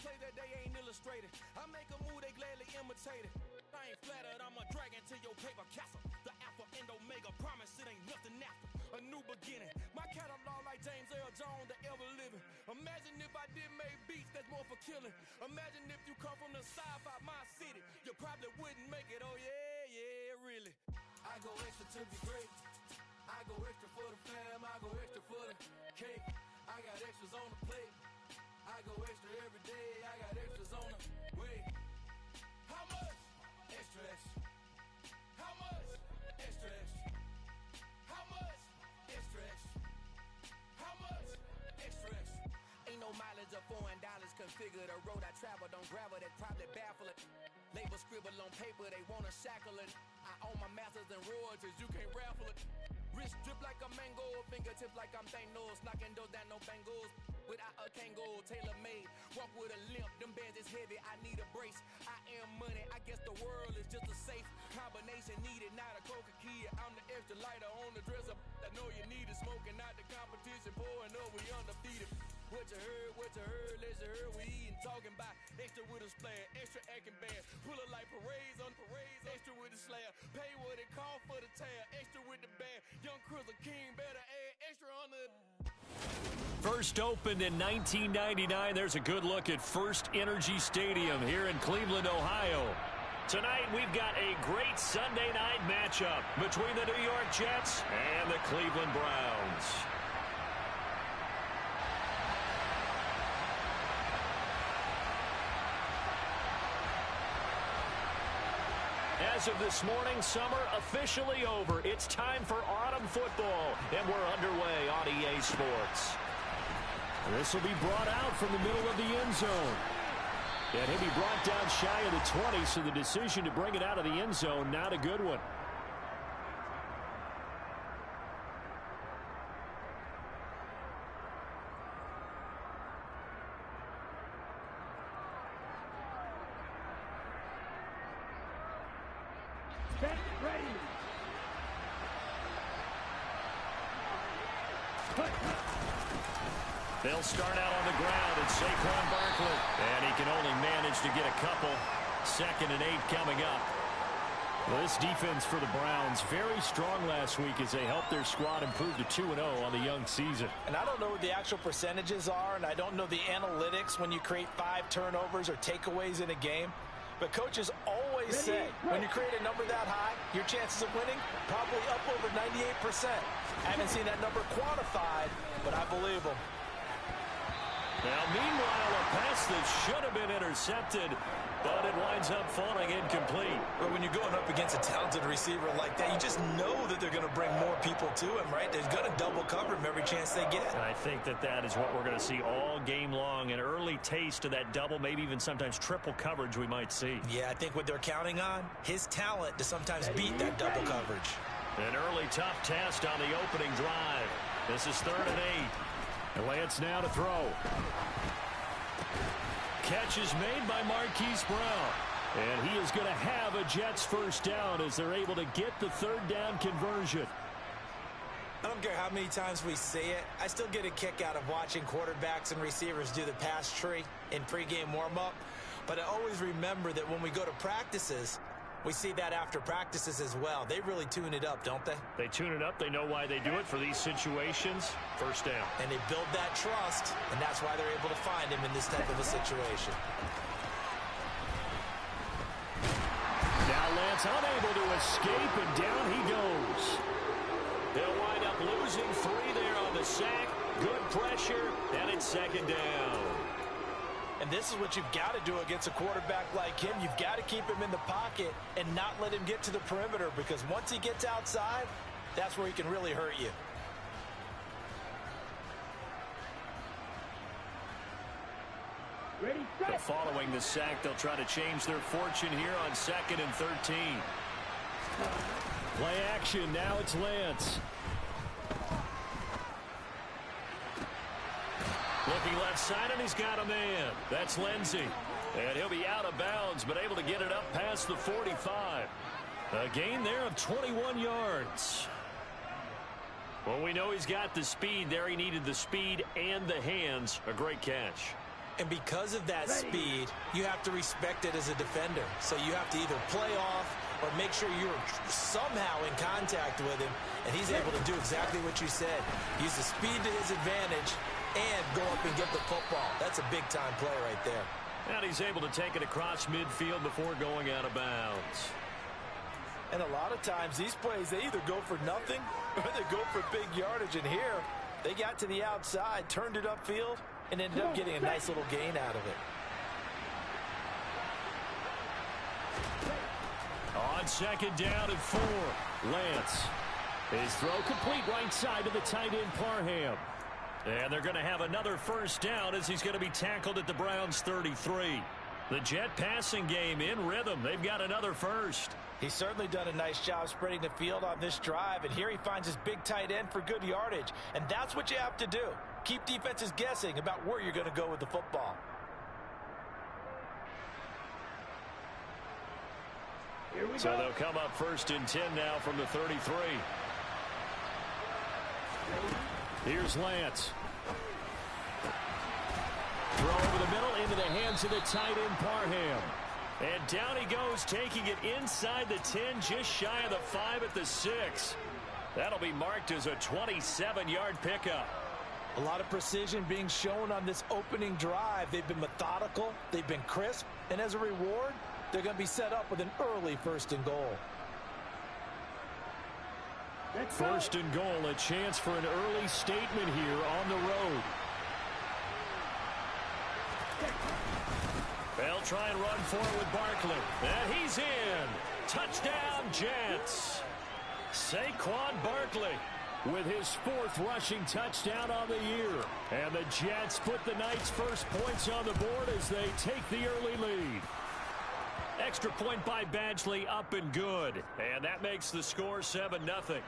plays that they ain't illustrated. I make a move, they gladly imitate it. I ain't flattered, I'm a dragon to your paper castle. The alpha and omega, promise it ain't nothing after. A new beginning, my catalog like James Earl Jones, the ever living. Imagine if I did make beats, that's more for killing. Imagine if you come from the south out my city, you probably wouldn't make it, oh yeah, really. I go extra to be great. I go extra for the fam, I go extra for the cake. I got extras on the plate. I go extra every day, I got extras on the way. How much? Extra, extra. How much? Extra, extra. How much? Extra, extra. How much? Extra, extra. Ain't no mileage of $4 configure the road I travel. Don't gravel, that probably baffle it. Label scribble on paper, they wanna shackle it. I own my masters and royalties, you can't raffle it. Wrist drip like a mango, fingertips like I'm Thanos. Knocking those down, no bangles. Without a Kango, tailor-made. Walk with a limp, them bands is heavy, I need a brace. I am money, I guess the world is just a safe combination needed, not a coca key. I'm the extra lighter on the dresser. I know you need it, smoking out the competition, pouring up, we undefeated. What you heard, let's you heard, we eating, talking about extra with a splash, extra acting bad. Pull it like parades on parades, extra with the slayer. Pay what it call for the tail, extra with the band. Young Crizzle King, better add extra on the... First opened in 1999. There's a good look at First Energy Stadium here in Cleveland, Ohio. Tonight, we've got a great Sunday night matchup between the New York Jets and the Cleveland Browns. As of this morning, summer officially over. It's time for autumn football, and we're underway on EA Sports. This will be brought out from the middle of the end zone. And he'll be brought down shy of the 20, so the decision to bring it out of the end zone, not a good one. Get ready. They'll start out on the ground at Saquon Barkley. And he can only manage to get a couple. 2nd and 8 coming up. Well, this defense for the Browns, very strong last week as they helped their squad improve to 2-0 on the young season. And I don't know what the actual percentages are, and I don't know the analytics when you create 5 turnovers or takeaways in a game. But coaches always say, when you create a number that high, your chances of winning probably up over 98%. I haven't seen that number quantified, but I believe them. Now, meanwhile, a pass that should have been intercepted, but it winds up falling incomplete. But when you're going up against a talented receiver like that, you just know that they're going to bring more people to him, right? They're going to double cover him every chance they get. And I think that is what we're going to see all game long, an early taste of that double, maybe even sometimes triple coverage we might see. Yeah, I think what they're counting on, his talent to sometimes beat that double coverage. An early tough test on the opening drive. This is 3rd and 8. Lance now to throw. Catch is made by Marquise Brown. And he is going to have a Jets first down as they're able to get the 3rd down conversion. I don't care how many times we say it, I still get a kick out of watching quarterbacks and receivers do the pass tree in pregame warm-up. But I always remember that when we go to practices, we see that after practices as well. They really tune it up, don't they? They tune it up. They know why they do it for these situations. First down. And they build that trust, and that's why they're able to find him in this type of a situation. Now Lance unable to escape, and down he goes. They'll wind up losing 3 there on the sack. Good pressure, and it's 2nd down. And this is what you've got to do against a quarterback like him. You've got to keep him in the pocket and not let him get to the perimeter, because once he gets outside, that's where he can really hurt you. Ready, set. So following the sack, they'll try to change their fortune here on 2nd and 13. Play action. Now it's Lance. Looking left side, and he's got a man. That's Lindsey. And he'll be out of bounds, but able to get it up past the 45. A gain there of 21 yards. Well, we know he's got the speed there. He needed the speed and the hands. A great catch. And because of that speed, you have to respect it as a defender. So you have to either play off or make sure you're somehow in contact with him, and he's able to do exactly what you said. Use the speed to his advantage and go up and get the football. That's a big-time play right there. And he's able to take it across midfield before going out of bounds. And a lot of times these plays, they either go for nothing or they go for big yardage. And here, they got to the outside, turned it upfield, and ended up getting a nice little gain out of it. On second down and 4, Lance. His throw complete right side to the tight end, Parham. And they're going to have another first down as he's going to be tackled at the Browns' 33. The Jet passing game in rhythm. They've got another first. He's certainly done a nice job spreading the field on this drive, and here he finds his big tight end for good yardage. And that's what you have to do. Keep defenses guessing about where you're going to go with the football. So they'll come up first and 10 now from the 33. Here's Lance. Throw over the middle into the hands of the tight end, Parham. And down he goes, taking it inside the 10, just shy of the 5 at the 6. That'll be marked as a 27-yard pickup. A lot of precision being shown on this opening drive. They've been methodical, they've been crisp, and as a reward, they're going to be set up with an early first and goal. First and goal, a chance for an early statement here on the road. They'll try and run for it with Barkley. And he's in. Touchdown, Jets. Saquon Barkley with his 4th rushing touchdown on the year. And the Jets put the Knights' first points on the board as they take the early lead. Extra point by Badgley, up and good. And that makes the score 7-0.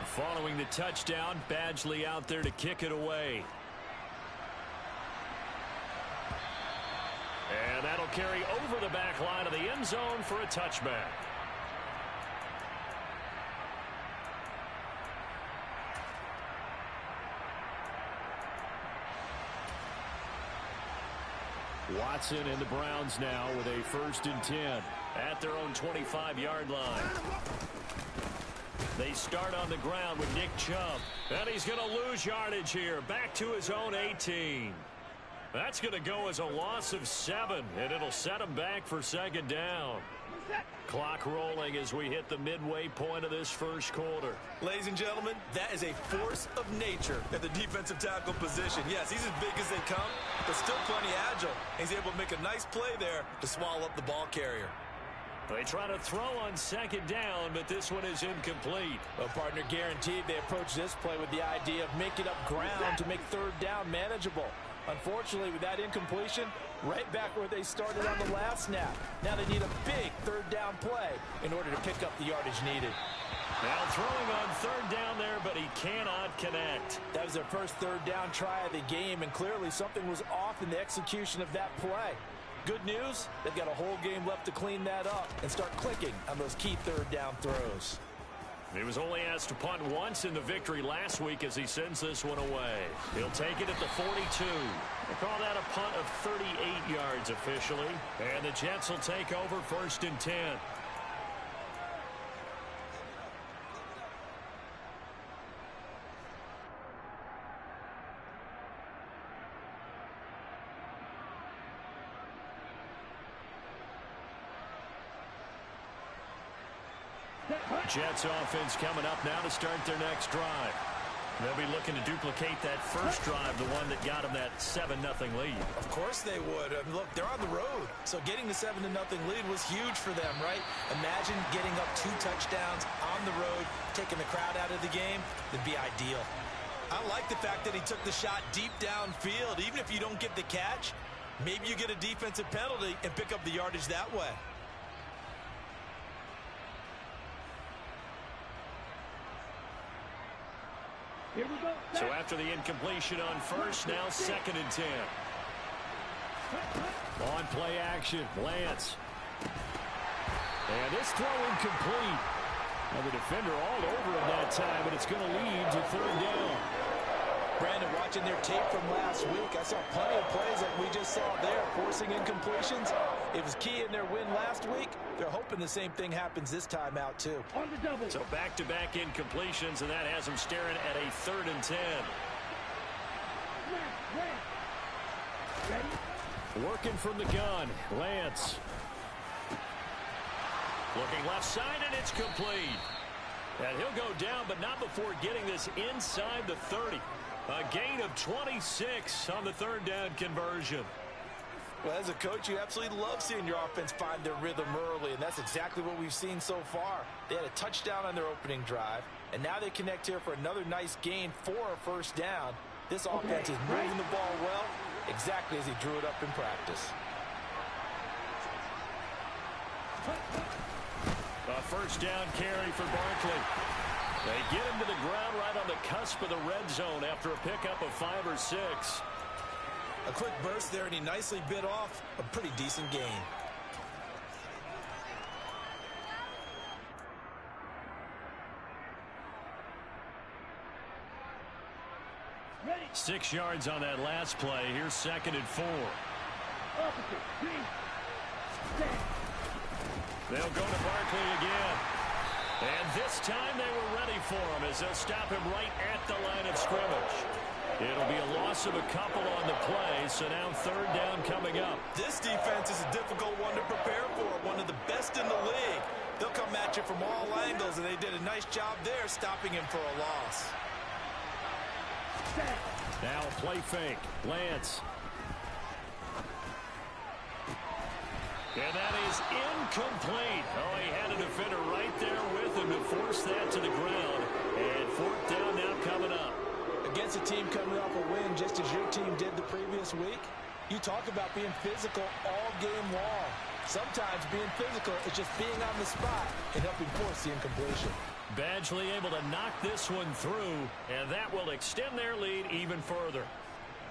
Following the touchdown, Badgley out there to kick it away. And that'll carry over the back line of the end zone for a touchback. Watson and the Browns now with a first and 10 at their own 25-yard line. They start on the ground with Nick Chubb. And he's going to lose yardage here. Back to his own 18. That's going to go as a loss of 7, and it'll set him back for second down. Clock rolling as we hit the midway point of this first quarter. Ladies and gentlemen, that is a force of nature at the defensive tackle position. Yes, he's as big as they come, but still plenty agile. He's able to make a nice play there to swallow up the ball carrier. They try to throw on second down, but this one is incomplete. Well, partner, guaranteed they approach this play with the idea of making up ground to make third down manageable. Unfortunately, with that incompletion, right back where they started on the last snap. Now they need a big third down play in order to pick up the yardage needed. Now throwing on third down there, but he cannot connect. That was their first third down try of the game, and clearly something was off in the execution of that play. Good news, they've got a whole game left to clean that up and start clicking on those key third down throws. He was only asked to punt once in the victory last week as he sends this one away. He'll take it at the 42. They call that a punt of 38 yards officially. And the Jets will take over first and 10. Jets offense coming up now to start their next drive. They'll be looking to duplicate that first drive, the one that got them that 7-0 lead. Of course they would. I mean, look, they're on the road, so getting the 7-0 lead was huge for them, right? Imagine getting up 2 touchdowns on the road, taking the crowd out of the game. That'd be ideal. I like the fact that he took the shot deep downfield. Even if you don't get the catch, maybe you get a defensive penalty and pick up the yardage that way. So after the incompletion on first, now second and 10. On play action, Lance. And this throw incomplete. Now the defender all over him that time, but it's going to lead to third down. Brandon, watching their tape from last week, I saw plenty of plays like we just saw there, forcing incompletions. It was key in their win last week. They're hoping the same thing happens this time out, too. So back-to-back incompletions, and that has them staring at a 3rd and 10. Working from the gun, Lance. Looking left side, and it's complete. And he'll go down, but not before getting this inside the 30. A gain of 26 on the 3rd down conversion. Well, as a coach, you absolutely love seeing your offense find their rhythm early, and that's exactly what we've seen so far. They had a touchdown on their opening drive, and now they connect here for another nice gain for a 1st down. This offense is moving the ball well, exactly as he drew it up in practice. A 1st down carry for Barkley. They get him to the ground right on the cusp of the red zone after a pickup of 5 or 6. A quick burst there, and he nicely bit off a pretty decent gain. Ready. 6 yards on that last play. Here's 2nd and 4. They'll go to Barkley again. And this time they were ready for him as they'll stop him right at the line of scrimmage. It'll be a loss of a couple on the play, so now 3rd down coming up. This defense is a difficult one to prepare for, one of the best in the league. They'll come at you from all angles, and they did a nice job there stopping him for a loss. Now a play fake. Lance. And that is incomplete. Oh, he had a defender right there with him to force that to the ground. And 4th down now coming up. Against a team coming off a win just as your team did the previous week, you talk about being physical all game long. Sometimes being physical is just being on the spot and helping force the incompletion. Badgley able to knock this one through, and that will extend their lead even further.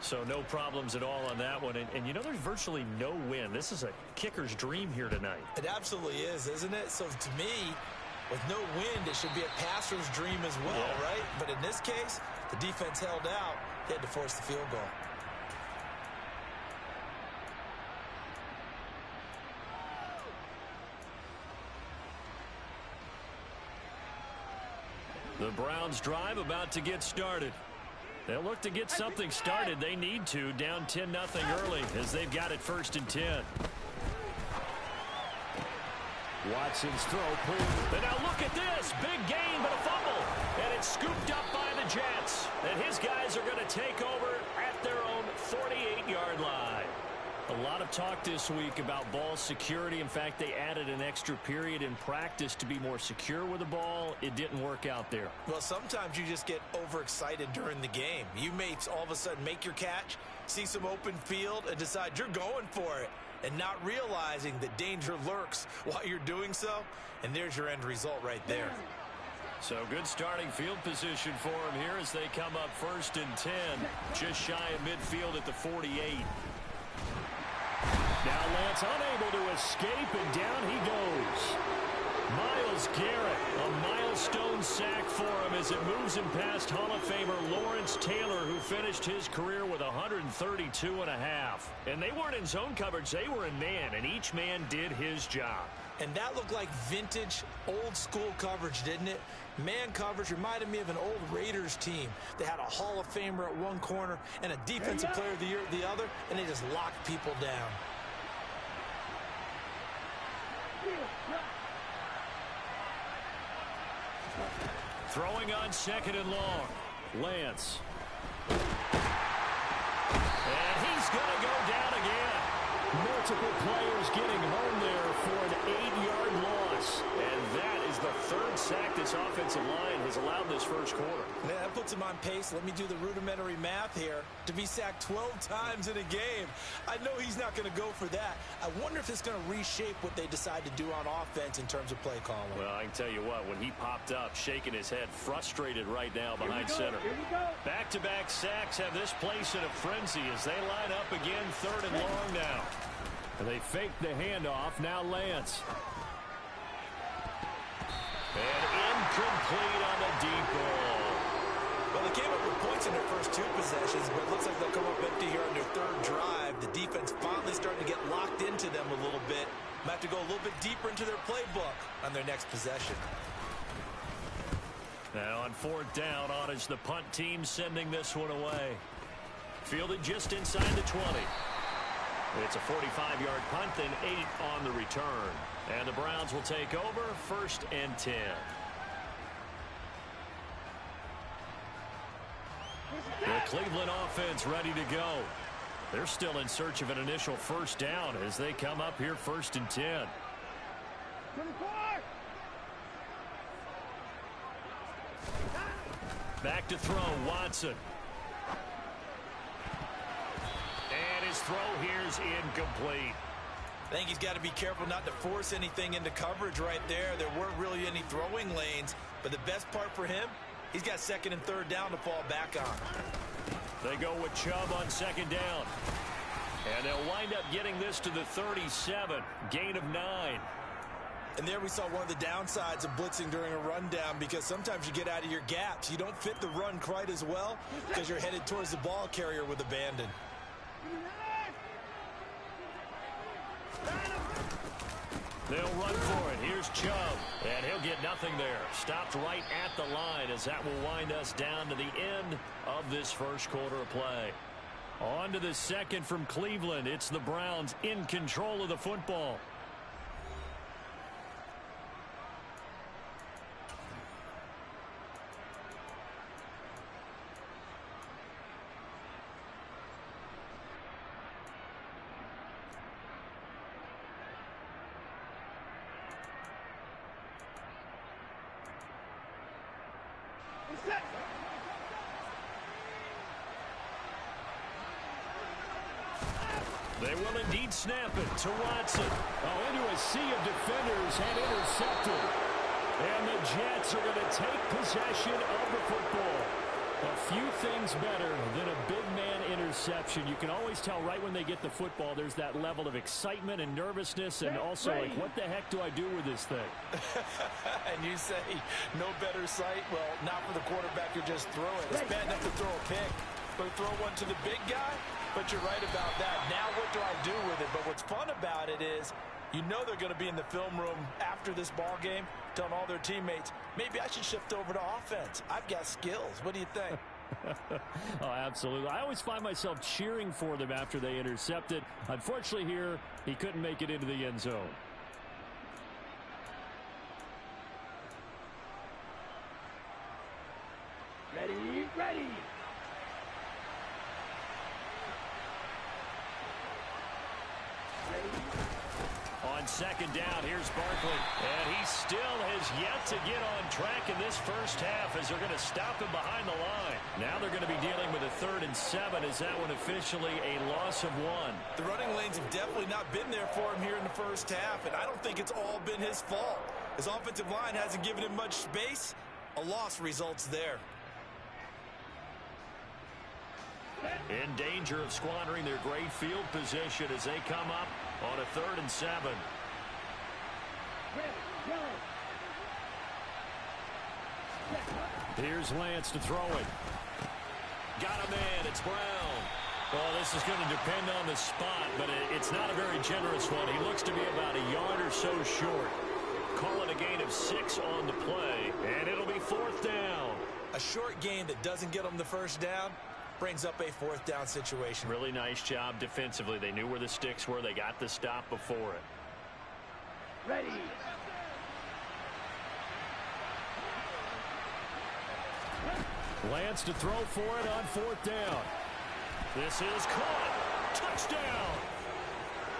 So no problems at all on that one. And you know, there's virtually no win. This is a kicker's dream here tonight. It absolutely is, isn't it? So to me, with no wind, it should be a passer's dream as well, right? But in this case, the defense held out. They had to force the field goal. The Browns drive about to get started. They'll look to get something started. They need to, down 10-0 early as they've got it 1st and 10. Watson's throw clear. And now look at this. Big gain, but a fumble. And it's scooped up by the Jets. And his guys are going to take over at their own 48-yard line. A lot of talk this week about ball security. In fact, they added an extra period in practice to be more secure with the ball. It didn't work out there. Well, sometimes you just get overexcited during the game. You may all of a sudden make your catch, see some open field, and decide you're going for it, and not realizing that danger lurks while you're doing so. And there's your end result right there. So good starting field position for him here as they come up 1st and 10. Just shy of midfield at the 48. Now Lance unable to escape, and down he goes. Myles Garrett, a milestone sack for him as it moves him past Hall of Famer Lawrence Taylor, who finished his career with 132.5. And they weren't in zone coverage, they were in man, and each man did his job. And that looked like vintage, old-school coverage, didn't it? Man coverage reminded me of an old Raiders team. They had a Hall of Famer at one corner and a Defensive Player of the Year at the other, and they just locked people down. Throwing on 2nd and long. Lance. And he's going to go down again. Multiple players getting home there for an 8-yard loss. And that is the 3rd sack this offensive line has allowed this 1st quarter. Man, that puts him on pace. Let me do the rudimentary math here. To be sacked 12 times in a game, I know he's not going to go for that. I wonder if it's going to reshape what they decide to do on offense in terms of play calling. Well, I can tell you what, when he popped up, shaking his head, frustrated right now behind center. Back-to-back sacks have this place in a frenzy as they line up again 3rd and long now. And they fake the handoff. Now Lance. And incomplete on the deep ball. Well, they came up with points in their first 2 possessions, but it looks like they'll come up empty here on their 3rd drive. The defense finally starting to get locked into them a little bit. Might have to go a little bit deeper into their playbook on their next possession. Now on 4th down, on is the punt team sending this one away. Fielded just inside the 20. It's a 45-yard punt, then 8 on the return. And the Browns will take over, 1st and 10. The Cleveland offense ready to go. They're still in search of an initial 1st down as they come up here 1st and 10. Back to throw, Watson. And his throw here's incomplete. I think he's got to be careful not to force anything into coverage right there. There weren't really any throwing lanes, but the best part for him, he's got 2nd and 3rd down to fall back on. They go with Chubb on 2nd down. And they'll wind up getting this to the 37. Gain of 9. And there we saw one of the downsides of blitzing during a rundown, because sometimes you get out of your gaps. You don't fit the run quite as well because you're headed towards the ball carrier with abandon. They'll run for it. Here's Chubb. And he'll get nothing there. Stopped right at the line as that will wind us down to the end of this 1st quarter of play. On to the 2nd from Cleveland. It's the Browns in control of the football. They will indeed snap it to Watson. Oh, into a sea of defenders and intercepted. And the Jets are going to take possession of the football. A few things better than a big man interception. You can always tell right when they get the football, there's that level of excitement and nervousness, and also like, what the heck do I do with this thing? And you say, no better sight? Well, not for the quarterback who just threw it. It's bad enough to throw a pick, but throw one to the big guy? But you're right about that. Now what do I do with it? But what's fun about it is, you know they're going to be in the film room after this ball game telling all their teammates, maybe I should shift over to offense. I've got skills. What do you think? Oh, absolutely. I always find myself cheering for them after they intercept it. Unfortunately here, he couldn't make it into the end zone. Ready. On 2nd down, here's Barkley. And he still has yet to get on track in this 1st half as they're going to stop him behind the line. Now they're going to be dealing with a 3rd and 7. Is that one officially a loss of 1? The running lanes have definitely not been there for him here in the 1st half, and I don't think it's all been his fault. His offensive line hasn't given him much space. A loss results there. In danger of squandering their great field position as they come up on a 3rd and 7. Here's Lance to throw it. Got a man. It's Brown. Well, this is going to depend on the spot, but it's not a very generous one. He looks to be about a yard or so short. Call it a gain of 6 on the play, and it'll be 4th down. A short gain that doesn't get them the 1st down brings up a 4th down situation. Really nice job defensively. They knew where the sticks were. They got the stop before it. Ready. Lance to throw for it on 4th down. This is caught. Touchdown.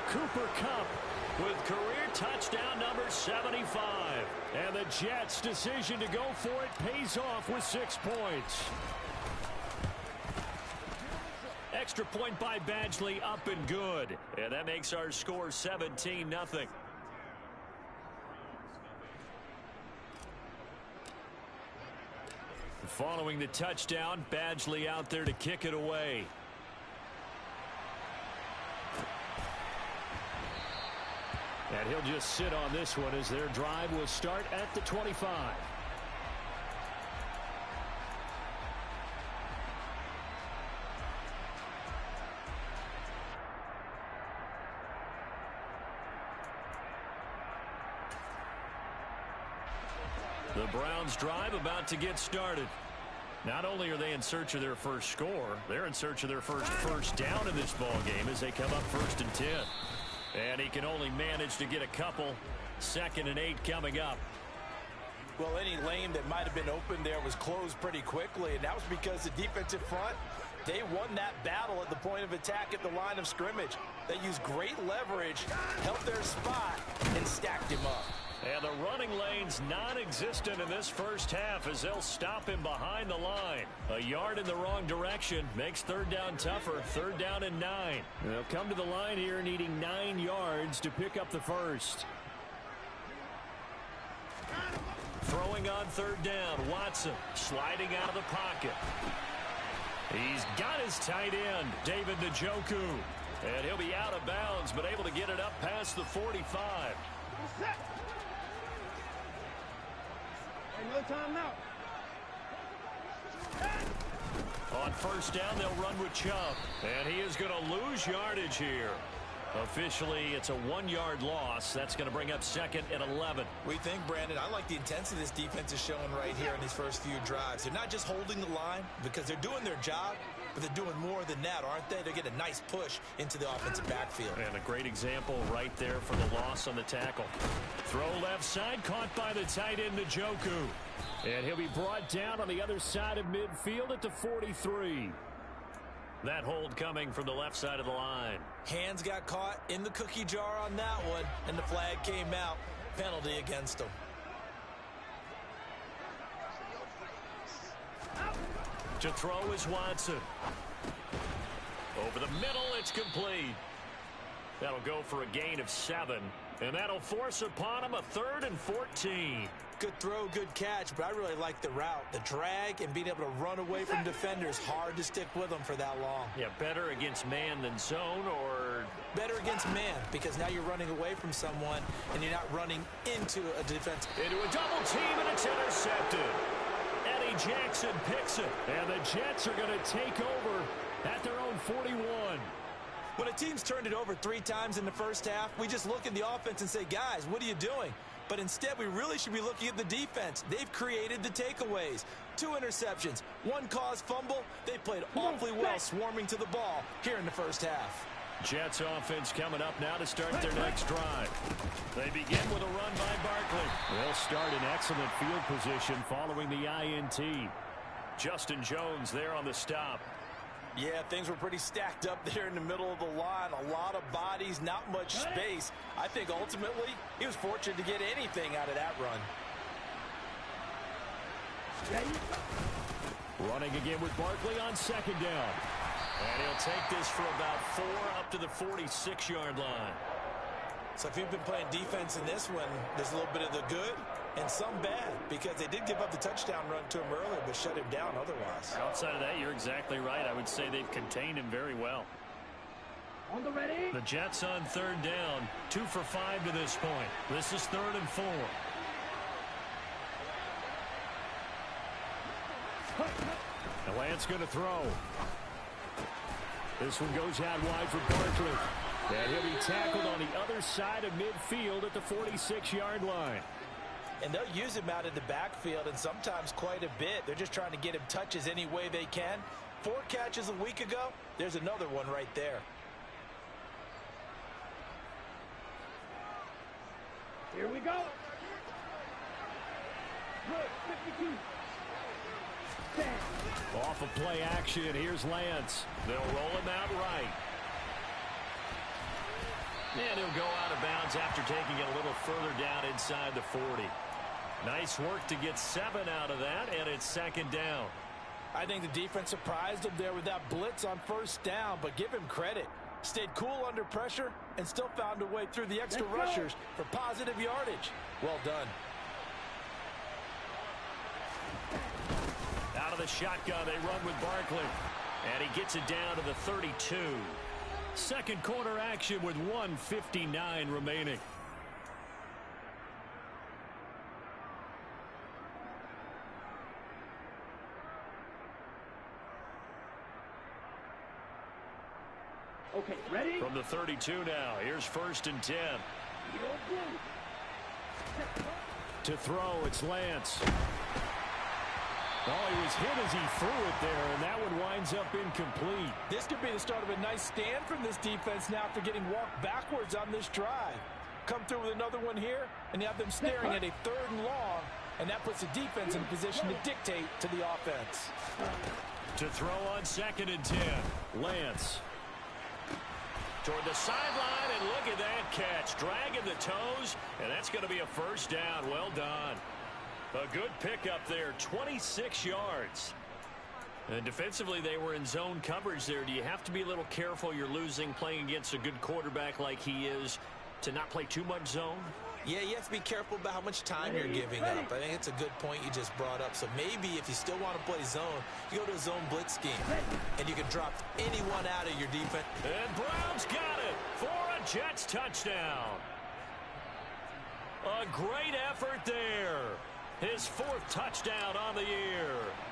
Cooper Kupp with career touchdown number 75. And the Jets' decision to go for it pays off with 6 points. Extra point by Badgley, up and good. And that makes our score 17-0. Following the touchdown, Badgley out there to kick it away. And he'll just sit on this one as their drive will start at the 25. The Browns drive about to get started. Not only are they in search of their first score, they're in search of their first down in this ball game as they come up 1st and 10. And he can only manage to get a couple. 2nd and 8 coming up. Well, any lane that might have been open there was closed pretty quickly, and that was because the defensive front, they won that battle at the point of attack at the line of scrimmage. They used great leverage, held their spot, and stacked him up. And the running lane's non-existent in this first half as they'll stop him behind the line. A yard in the wrong direction makes 3rd down tougher. 3rd down and 9. They'll come to the line here needing 9 yards to pick up the first. Throwing on 3rd down, Watson sliding out of the pocket. He's got his tight end, David Njoku. And he'll be out of bounds, but able to get it up past the 45. No timeout. On 1st down, they'll run with Chubb. And he is going to lose yardage here. Officially, it's a 1-yard loss. That's going to bring up 2nd and 11. We think, Brandon, I like the intensity this defense is showing right here in these first few drives. They're not just holding the line because they're doing their job, but they're doing more than that, aren't they? They're getting a nice push into the offensive backfield. And a great example right there for the loss on the tackle. Throw left side, caught by the tight end, Njoku. And he'll be brought down on the other side of midfield at the 43. That hold coming from the left side of the line. Hands got caught in the cookie jar on that one, and the flag came out. Penalty against him. To throw is Watson. Over the middle, it's complete. That'll go for a gain of 7. And that'll force upon him a 3rd and 14. Good throw, good catch, but I really like the route. The drag and being able to run away from defenders. Hard to stick with them for that long. Yeah, better against man than zone, or... Better against man, because now you're running away from someone and you're not running into a defense. Into a double team, and it's intercepted. Eddie Jackson picks it, and the Jets are going to take over at their own 41. When a team's turned it over 3 times in the first half, we just look at the offense and say, guys, what are you doing? But instead, we really should be looking at the defense. They've created the takeaways. 2 interceptions, 1 caused fumble. They played awfully well swarming to the ball here in the first half. Jets offense coming up now to start their next drive. They begin with a run by Barkley. They'll start in excellent field position following the INT. Justin Jones there on the stop. Yeah, things were pretty stacked up there in the middle of the line. A lot of bodies, not much space. I think ultimately he was fortunate to get anything out of that run. Running again with Barkley on 2nd down. And he'll take this for about 4 up to the 46-yard line. So if you've been playing defense in this one, there's a little bit of the good and some bad, because they did give up the touchdown run to him earlier but shut him down otherwise. Outside of that, you're exactly right. I would say they've contained him very well. On the ready. The Jets on 3rd down, 2 for 5 to this point. This is 3rd and 4. And Lance going to throw. This one goes out wide for Barkley. And he'll be tackled on the other side of midfield at the 46-yard line. And they'll use him out of the backfield, and sometimes quite a bit. They're just trying to get him touches any way they can. 4 catches a week ago. There's another one right there. Here we go. Good, 52. Off of play action, here's Lance. They'll roll him out right. And he'll go out of bounds after taking it a little further down inside the 40. Nice work to get 7 out of that, and it's 2nd down. I think the defense surprised him there with that blitz on 1st down, but give him credit. Stayed cool under pressure and still found a way through the extra rushers for positive yardage. Well done. Out of the shotgun, they run with Barkley. And he gets it down to the 32. 2nd quarter action with 1:59 remaining. Okay, ready? From the 32 now, here's 1st and 10. To throw, it's Lance. Oh, he was hit as he threw it there, and that one winds up incomplete. This could be the start of a nice stand from this defense now after getting walked backwards on this drive. Come through with another one here, and you have them staring at a 3rd and long, and that puts the defense in a position to dictate to the offense. To throw on 2nd and 10, Lance. Toward the sideline, and look at that catch. Dragging the toes, and that's going to be a first down. Well done. A good pickup there, 26 yards. And defensively, they were in zone coverage there. Do you have to be a little careful you're losing playing against a good quarterback like he is to not play too much zone? Yeah, you have to be careful about how much time you're giving up. I think it's a good point you just brought up. So maybe if you still want to play zone, you go to a zone blitz scheme, and you can drop anyone out of your defense. And Brown's got it for a Jets touchdown. A great effort there. His 4th touchdown on the year.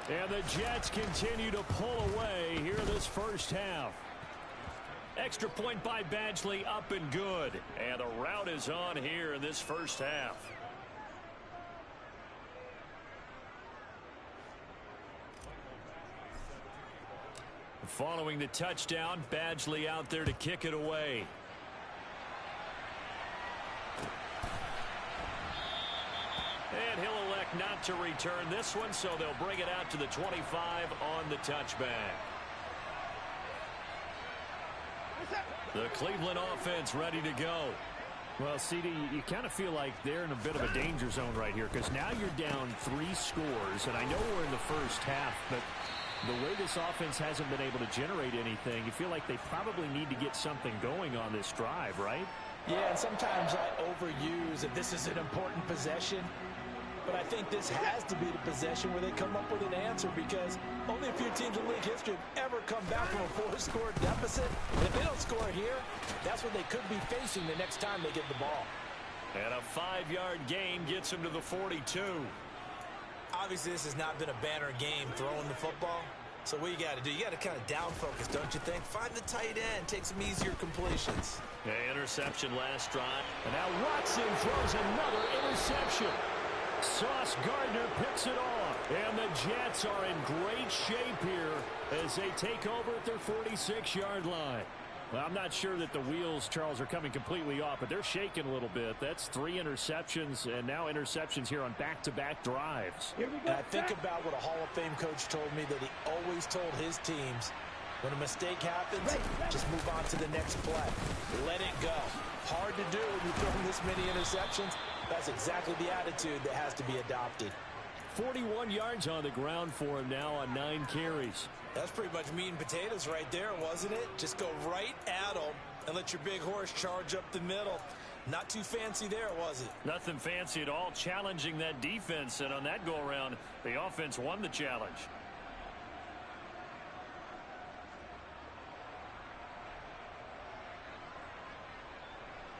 And the Jets continue to pull away here this first half. Extra point by Badgley, up and good. And the route is on here in this first half. Following the touchdown, Badgley out there to kick it away. And he'll elect not to return this one, so they'll bring it out to the 25 on the touchback. The Cleveland offense ready to go. Well, CD, you kind of feel like they're in a bit of a danger zone right here because now you're down 3 scores, and I know we're in the first half, but the way this offense hasn't been able to generate anything, you feel like they probably need to get something going on this drive, right? Yeah, and sometimes I overuse that this is an important possession. But I think this has to be the possession where they come up with an answer because only a few teams in league history have ever come back from a 4-score deficit. And if they don't score here, that's what they could be facing the next time they get the ball. And a 5-yard gain gets them to the 42. Obviously, this has not been a banner game throwing the football. So what you got to do, you got to kind of down focus, don't you think? Find the tight end, take some easier completions. Yeah, interception last drive. And now Watson throws another interception. Sauce Gardner picks it off. And the Jets are in great shape here as they take over at their 46-yard line. Well, I'm not sure that the wheels, Charles, are coming completely off, but they're shaking a little bit. That's 3 interceptions, and now interceptions here on back-to-back drives. And I think about what a Hall of Fame coach told me that he always told his teams, when a mistake happens, just move on to the next play. Let it go. Hard to do when you throw this many interceptions. That's exactly the attitude that has to be adopted. 41 yards on the ground for him now on 9 carries. That's pretty much meat and potatoes right there, wasn't it? Just go right at them and let your big horse charge up the middle. Not too fancy there, was it? Nothing fancy at all, challenging that defense. And on that go-around, the offense won the challenge.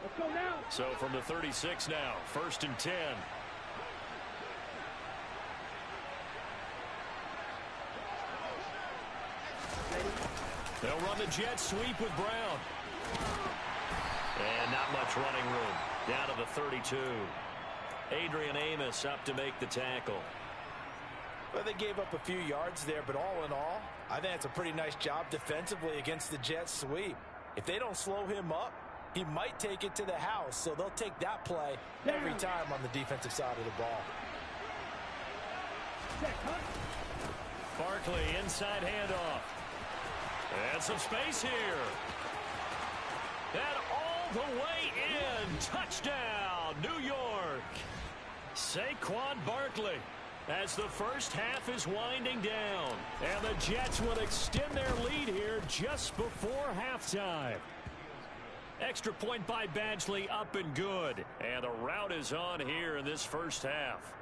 Let's go now. So from the 36 now, 1st and 10. They'll run the jet sweep with Brown. And not much running room. Down to the 32. Adrian Amos up to make the tackle. Well, they gave up a few yards there, but all in all, I think it's a pretty nice job defensively against the jet sweep. If they don't slow him up, he might take it to the house, so they'll take that play every time on the defensive side of the ball. Barkley, inside handoff. And some space here. And all the way in. Touchdown, New York. Saquon Barkley as the first half is winding down. And the Jets will extend their lead here just before halftime. Extra point by Badgley, up and good. And the route is on here in this first half.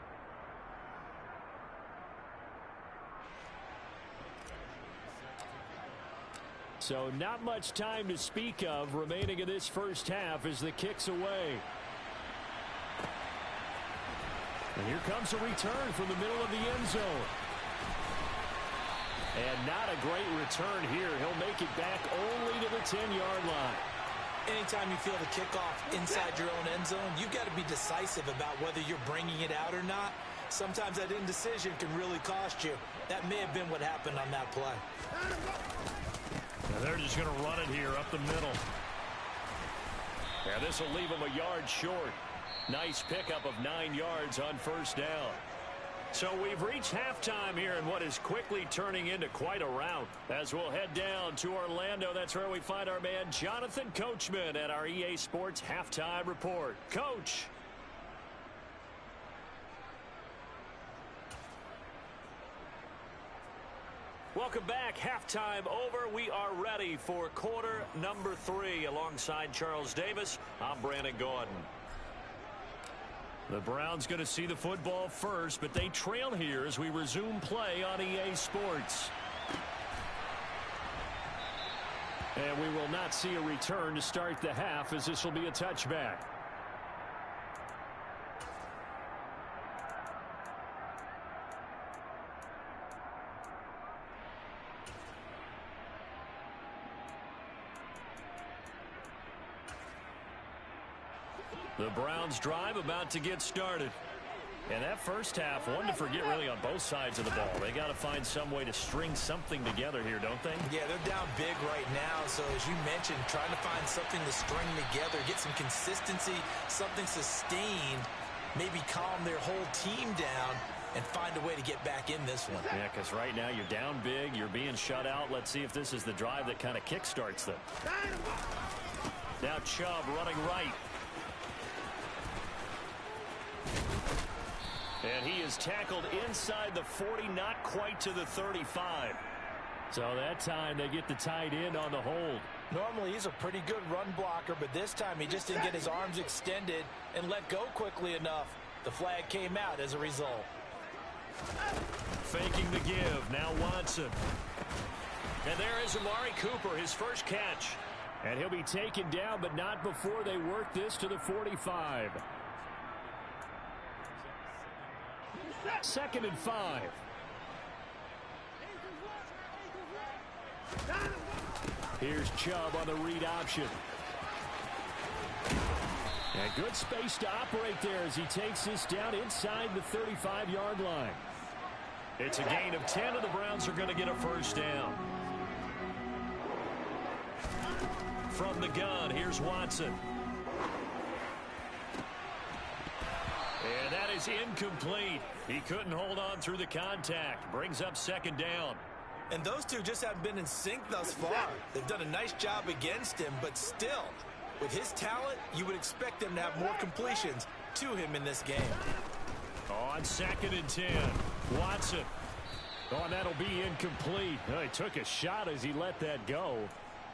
So not much time to speak of remaining in this first half as the kick's away. And here comes a return from the middle of the end zone. And not a great return here. He'll make it back only to the 10-yard line. Anytime you feel the kickoff inside your own end zone, you've got to be decisive about whether you're bringing it out or not. Sometimes that indecision can really cost you. That may have been what happened on that play. Now they're just going to run it here up the middle. Yeah, this will leave them a yard short. Nice pickup of 9 yards on first down. So we've reached halftime here in what is quickly turning into quite a rout. As we'll head down to Orlando, that's where we find our man Jonathan Coachman at our EA Sports Halftime Report. Coach. Welcome back. Halftime over. We are ready for quarter number 3. Alongside Charles Davis, I'm Brandon Gaudin. The Browns going to see the football first, but they trail here as we resume play on EA Sports. And we will not see a return to start the half, as this will be a touchback. The Browns drive about to get started. And that first half, one to forget really on both sides of the ball. They got to find some way to string something together here, don't they? Yeah, they're down big right now. So as you mentioned, trying to find something to string together, get some consistency, something sustained, maybe calm their whole team down and find a way to get back in this one. Yeah, because right now you're down big, you're being shut out. Let's see if this is the drive that kind of kickstarts them. Now Chubb running right. And he is tackled inside the 40, not quite to the 35. So that time they get the tight end on the hold. Normally he's a pretty good run blocker, but this time he just didn't get his arms extended and let go quickly enough. The flag came out as a result. Faking the give. Now Watson. And there is Amari Cooper, his first catch. And he'll be taken down, but not before they work this to the 45. 2nd and 5. Here's Chubb on the read option. And good space to operate there as he takes this down inside the 35-yard line. It's a gain of 10, and the Browns are going to get a first down. From the gun, here's Watson. And that is incomplete. He couldn't hold on through the contact. Brings up 2nd down. And those two just haven't been in sync thus far. They've done a nice job against him, but still, with his talent, you would expect him to have more completions to him in this game. On 2nd and 10, Watson. Oh, and that'll be incomplete. Oh, he took a shot as he let that go.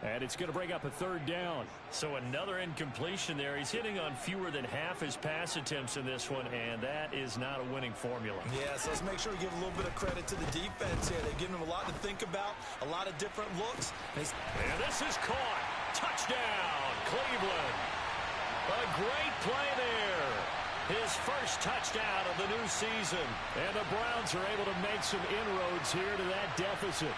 And it's going to bring up a 3rd down. So another incompletion there. He's hitting on fewer than half his pass attempts in this one, and that is not a winning formula. Yeah, so let's make sure we give a little bit of credit to the defense here. They've given him a lot to think about, a lot of different looks. And this is caught. Touchdown, Cleveland. A great play there. His first touchdown of the new season. And the Browns are able to make some inroads here to that deficit.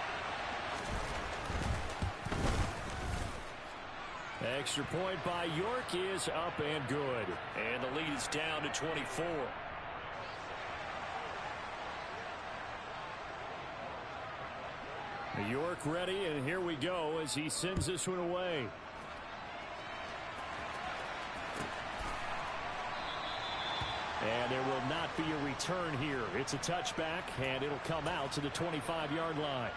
Extra point by York is up and good. And the lead is down to 24. York ready, and here we go as he sends this one away. And there will not be a return here. It's a touchback, and it'll come out to the 25-yard line.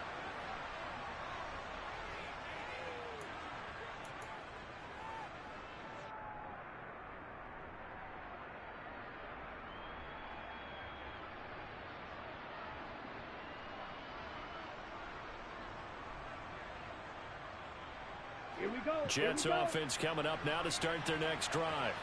Jets offense coming up now to start their next drive.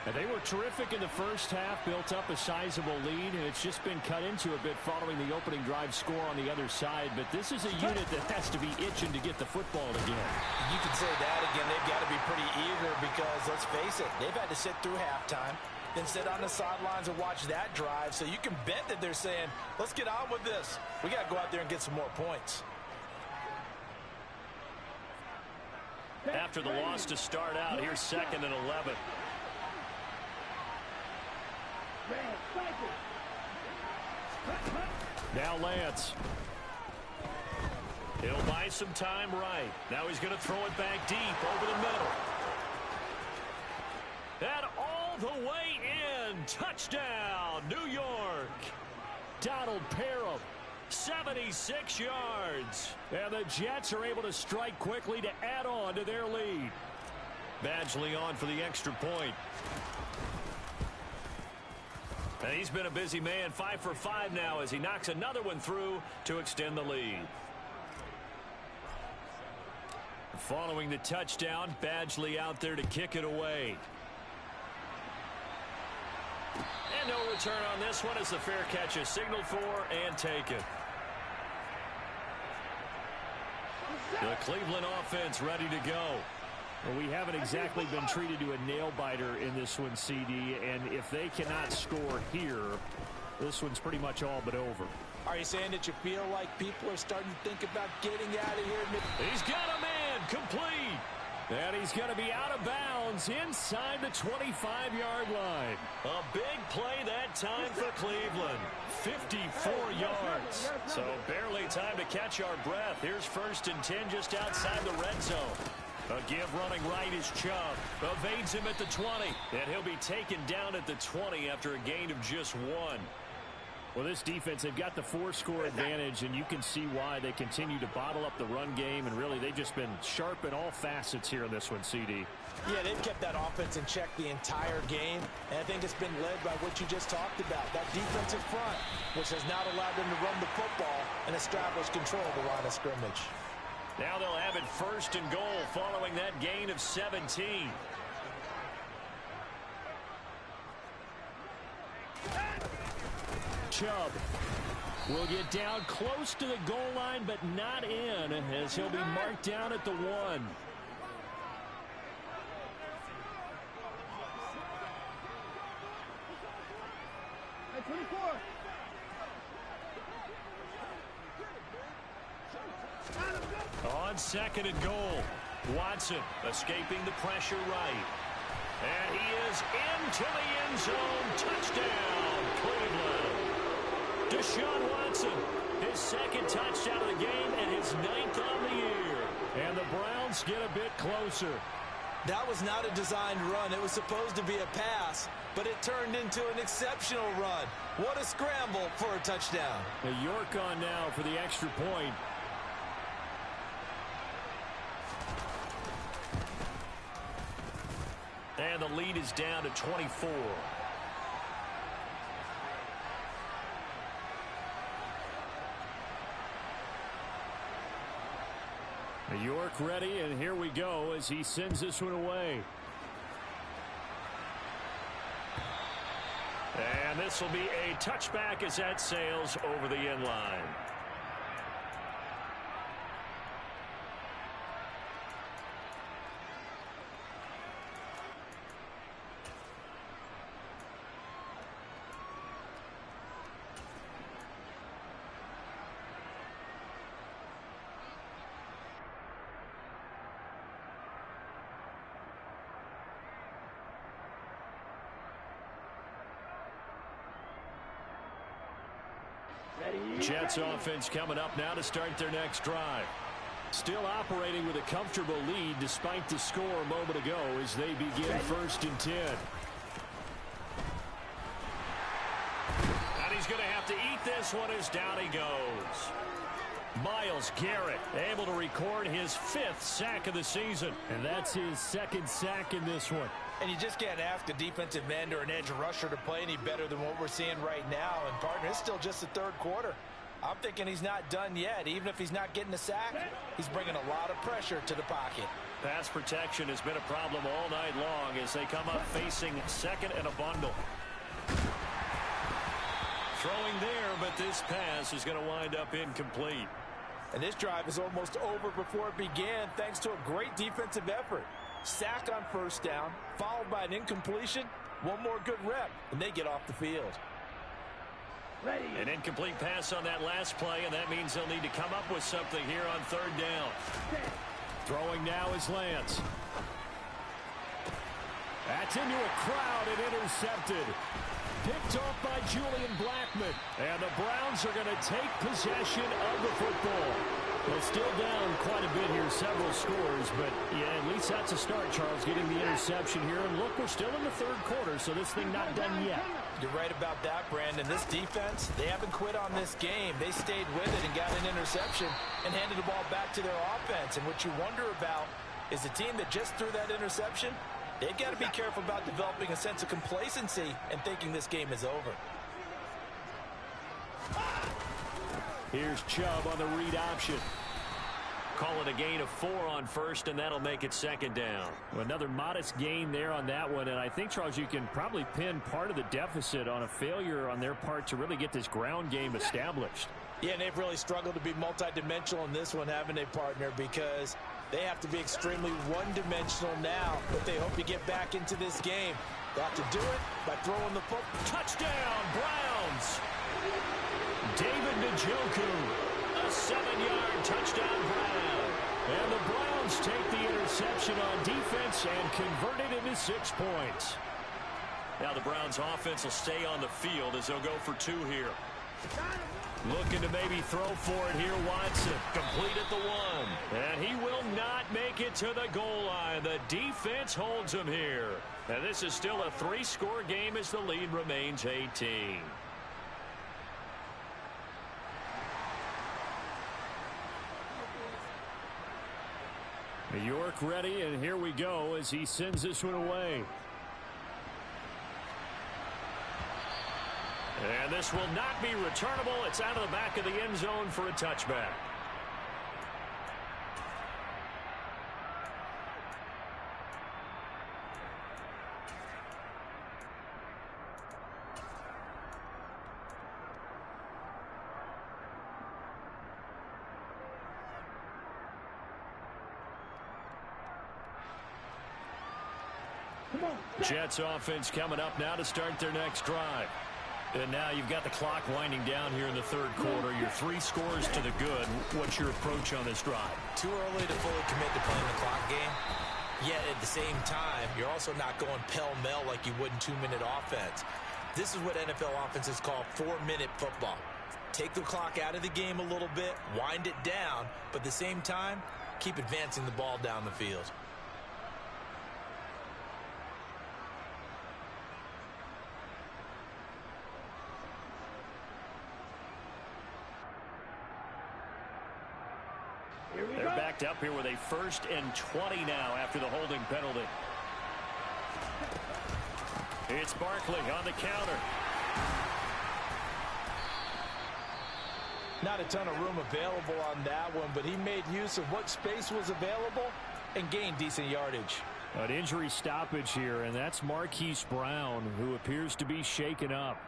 And they were terrific in the first half, built up a sizable lead, and it's just been cut into a bit following the opening drive score on the other side. But this is a unit that has to be itching to get the football again. You can say that again. They've got to be pretty eager because, let's face it, they've had to sit through halftime, then sit on the sidelines and watch that drive. So you can bet that they're saying, let's get on with this. We got to go out there and get some more points. after the loss to start out. Here's 2nd and 11. Now Lance. He'll buy some time right. Now he's going to throw it back deep over the middle. And all the way in. Touchdown, New York. Donald Parham, 76 yards. And the Jets are able to strike quickly to add on to their lead. Badgley on for the extra point. And he's been a busy man, 5 for 5 now as he knocks another one through to extend the lead. Following the touchdown, Badgley out there to kick it away. And no return on this one as the fair catch is signaled for and taken. The Cleveland offense ready to go. Well, we haven't exactly been treated to a nail-biter in this one, CD, and if they cannot score here, this one's pretty much all but over. Are you saying that you feel like people are starting to think about getting out of here? He's got a man complete. And he's going to be out of bounds inside the 25-yard line. A big play that time for Cleveland. 54 yards. So barely time to catch our breath. Here's 1st and 10 just outside the red zone. A give running right is Chubb. Evades him at the 20. And he'll be taken down at the 20 after a gain of just 1. Well, this defense, they've got the 4-score advantage, and you can see why they continue to bottle up the run game, and really they've just been sharp in all facets here in this one, CD. Yeah, they've kept that offense in check the entire game, and I think it's been led by what you just talked about, that defensive front, which has not allowed them to run the football and establish control of the line of scrimmage. Now they'll have it 1st and goal following that gain of 17. Chubb will get down close to the goal line, but not in, as he'll be marked down at the 1. Hey, 24. On 2nd and goal, Watson escaping the pressure right. And he is into the end zone. Touchdown, Cleveland. Deshaun Watson, his 2nd touchdown of the game and his 9th on the year. And the Browns get a bit closer. That was not a designed run. It was supposed to be a pass, but it turned into an exceptional run. What a scramble for a touchdown. The York on now for the extra point. And the lead is down to 24. York ready, and here we go as he sends this one away. And this will be a touchback as that sails over the end line. Jets offense coming up now to start their next drive. Still operating with a comfortable lead despite the score a moment ago as they begin 1st and 10. And he's going to have to eat this one as down he goes. Myles Garrett able to record his 5th sack of the season. And that's his 2nd sack in this one. And you just can't ask a defensive end or an edge rusher to play any better than what we're seeing right now. And, partner, it's still just the 3rd quarter. I'm thinking he's not done yet. Even if he's not getting a sack, he's bringing a lot of pressure to the pocket. Pass protection has been a problem all night long as they come up facing 2nd and a bundle. Throwing there, but this pass is going to wind up incomplete. And this drive is almost over before it began thanks to a great defensive effort. Sack on 1st down, followed by an incompletion. One more good rep, and they get off the field. An incomplete pass on that last play, and that means they'll need to come up with something here on 3rd down. Throwing now is Lance. That's into a crowd and intercepted. Picked off by Julian Blackmon. And the Browns are going to take possession of the football. Well, still down quite a bit here, several scores, but yeah, at least that's a start, Charles, getting the interception here. And look, we're still in the third quarter, so this thing not done yet. You're right about that, Brandon. This defense, they haven't quit on this game. They stayed with it and got an interception and handed the ball back to their offense. And what you wonder about is the team that just threw that interception, they've got to be careful about developing a sense of complacency and thinking this game is over. Here's Chubb on the read option. Call it a gain of 4 on first, and that'll make it second down. Well, another modest gain there on that one, and I think, Charles, you can probably pin part of the deficit on a failure on their part to really get this ground game established. Yeah, and they've really struggled to be multidimensional in this one, haven't they, partner? Because they have to be extremely one-dimensional now, but they hope to get back into this game. They have to do it by throwing the football. Touchdown, Browns! David Njoku, a 7-yard touchdown Brown. And the Browns take the interception on defense and convert it into 6 points. Now the Browns offense will stay on the field as they'll go for 2 here. Looking to maybe throw for it here, Watson. Complete at the 1. And he will not make it to the goal line. The defense holds him here. And this is still a 3-score game as the lead remains 18. York ready, and here we go as he sends this one away. And this will not be returnable. It's out of the back of the end zone for a touchback. Jets offense coming up now to start their next drive. And now you've got the clock winding down here in the third quarter. You're 3 scores to the good. What's your approach on this drive? Too early to fully commit to playing the clock game. Yet at the same time, you're also not going pell-mell like you would in 2-minute offense. This is what NFL offenses call 4-minute football. Take the clock out of the game a little bit, wind it down, but at the same time, keep advancing the ball down the field. They're backed up here with a 1st and 20 now after the holding penalty. It's Barkley on the counter. Not a ton of room available on that one, but he made use of what space was available and gained decent yardage. An injury stoppage here, and that's Marquise Brown, who appears to be shaken up.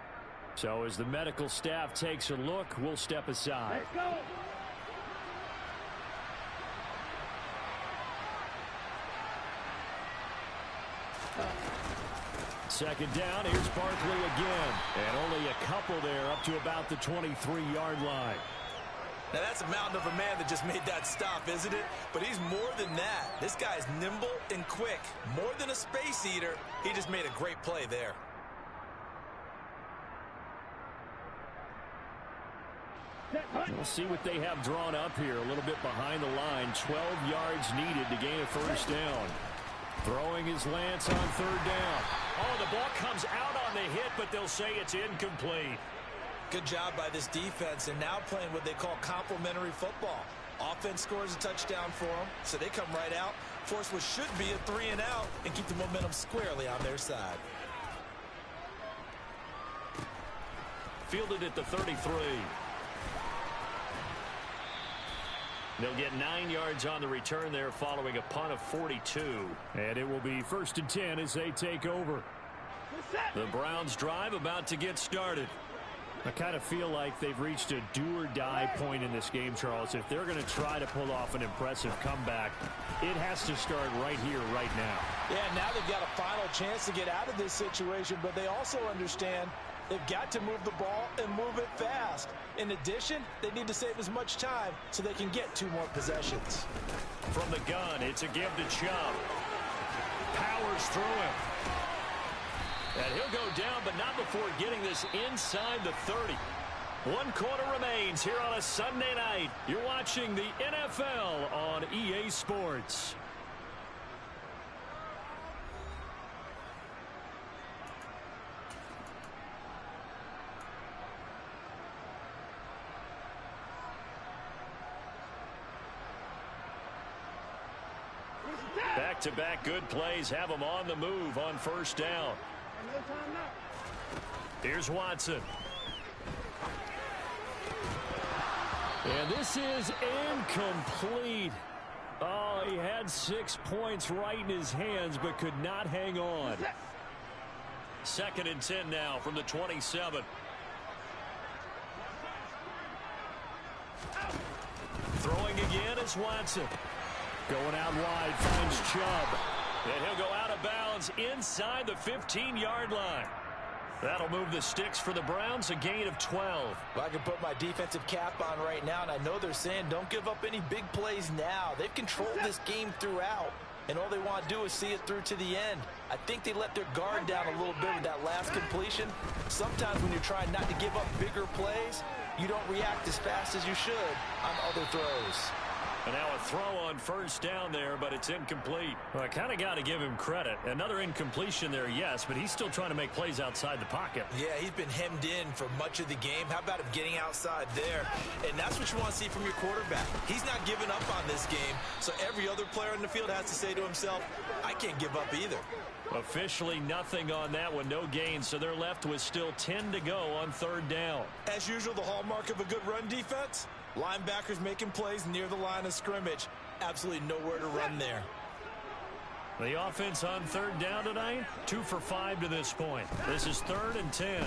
So as the medical staff takes a look, we'll step aside. Let's go. Second down, here's Barkley again. And only a couple there up to about the 23-yard line. Now that's a mountain of a man that just made that stop, isn't it? But he's more than that. This guy's nimble and quick. More than a space eater, he just made a great play there. We'll see what they have drawn up here. A little bit behind the line. 12 yards needed to gain a first down. Throwing is Lance on 3rd down. Oh, the ball comes out on the hit, but they'll say it's incomplete. Good job by this defense, and now playing what they call complementary football. Offense scores a touchdown for them, so they come right out, force what should be a 3-and-out, and keep the momentum squarely on their side. Fielded at the 33. They'll get 9 yards on the return there following a punt of 42. And it will be 1st and 10 as they take over. The Browns drive about to get started. I kind of feel like they've reached a do-or-die point in this game, Charles. If they're going to try to pull off an impressive comeback, it has to start right here, right now. Yeah, now they've got a final chance to get out of this situation, but they also understand They've got to move the ball and move it fast. In addition, they need to save as much time so they can get 2 more possessions. From the gun, it's a give to Chubb. Powers through him. And he'll go down, but not before getting this inside the 30. 1 quarter remains here on a Sunday night. You're watching the NFL on EA Sports. Back-to-back good plays have them on the move on first down. Here's Watson. And this is incomplete. Oh, he had 6 points right in his hands, but could not hang on. 2nd and 10 now from the 27. Throwing again is Watson. Going out wide, finds Chubb. And he'll go out of bounds inside the 15-yard line. That'll move the sticks for the Browns, a gain of 12. Well, I can put my defensive cap on right now, and I know they're saying don't give up any big plays now. They've controlled this game throughout, and all they want to do is see it through to the end. I think they let their guard down a little bit with that last completion. Sometimes when you're trying not to give up bigger plays, you don't react as fast as you should on other throws. And now a throw on first down there, but it's incomplete. Well, I kind of got to give him credit. Another incompletion there, yes, but he's still trying to make plays outside the pocket. Yeah, he's been hemmed in for much of the game. How about him getting outside there? And that's what you want to see from your quarterback. He's not giving up on this game, so every other player in the field has to say to himself, I can't give up either. Officially nothing on that one, no gain, so they're left with still 10 to go on 3rd down. As usual, the hallmark of a good run defense, linebackers making plays near the line of scrimmage. Absolutely nowhere to run there. The offense on 3rd down tonight, 2 for 5 to this point. This is 3rd and 10.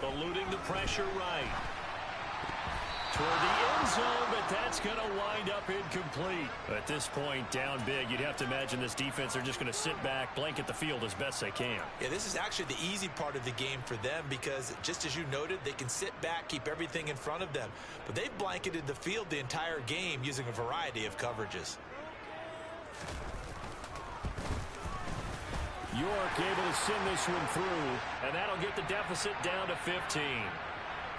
Eluding the pressure right. Toward the end zone, but that's going to wind up incomplete. At this point, down big, you'd have to imagine this defense are just going to sit back, blanket the field as best they can. Yeah, this is actually the easy part of the game for them because, just as you noted, they can sit back, keep everything in front of them. But they've blanketed the field the entire game using a variety of coverages. York able to send this one through, and that'll get the deficit down to 15.